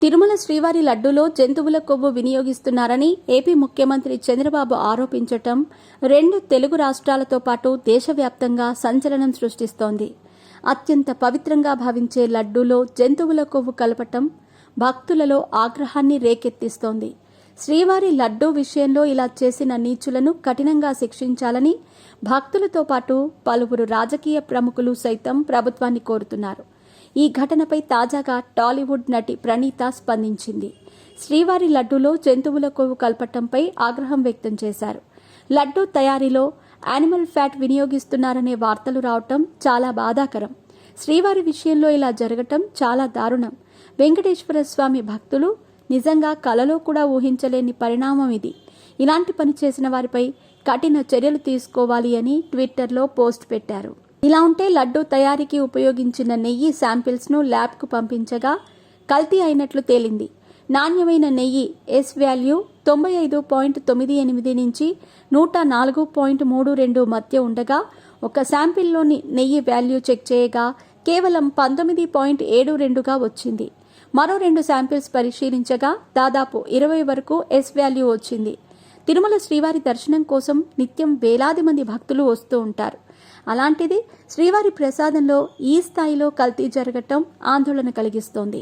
తిరుమల శ్రీవారి లడ్డూలో జంతువుల కొవ్వు వినియోగిస్తున్నారని ఏపీ ముఖ్యమంత్రి చంద్రబాబు ఆరోపించటం రెండు తెలుగు రాష్ట్రాలతో పాటు దేశవ్యాప్తంగా సంచలనం సృష్టిస్తోంది. అత్యంత పవిత్రంగా భావించే లడ్డూలో జంతువుల కొవ్వు కలపటం భక్తులలో ఆగ్రహాన్ని రేకెత్తిస్తోంది. శ్రీవారి లడ్డూ విషయంలో ఇలా చేసిన నీచులను కఠినంగా శిక్షించాలని భక్తులతో పాటు పలువురు రాజకీయ ప్రముఖులు సైతం ప్రభుత్వాన్ని కోరుతున్నారు. ఈ ఘటనపై తాజాగా టాలీవుడ్ నటి ప్రణీత స్పందించింది. శ్రీవారి లడ్డూలో జంతువుల కొవ్వు కలపటంపై ఆగ్రహం వ్యక్తం చేశారు. లడ్డూ తయారీలో యానిమల్ ఫ్యాట్ వినియోగిస్తున్నారనే వార్తలు రావటం చాలా బాధాకరం. శ్రీవారి విషయంలో ఇలా జరగటం చాలా దారుణం. వెంకటేశ్వర స్వామి భక్తులు నిజంగా కలలో కూడా ఊహించలేని పరిణామం ఇది. ఇలాంటి పని చేసిన వారిపై కఠిన చర్యలు తీసుకోవాలి అని ట్విట్టర్లో పోస్ట్ పెట్టారు. ఇలా ఉంటే లడ్డూ తయారీకి ఉపయోగించిన నెయ్యి శాంపిల్స్ను ల్యాబ్కు పంపించగా కల్తీ అయినట్లు తేలింది. నాణ్యమైన నెయ్యి ఎస్ వాల్యూ 95.98 నుంచి 104.32 మధ్య ఉండగా ఒక శాంపిల్లోని నెయ్యి వాల్యూ చెక్ చేయగా కేవలం 19.72గా వచ్చింది. మరో 2 శాంపిల్స్ పరిశీలించగా దాదాపు 20 వరకు ఎస్ వాల్యూ వచ్చింది. తిరుమల శ్రీవారి దర్శనం కోసం నిత్యం వేలాది మంది భక్తులు వస్తూ ఉంటారు. అలాంటిది శ్రీవారి ప్రసాదంలో ఈ స్థాయిలో కల్తీ జరగటం ఆందోళన కలిగిస్తోంది.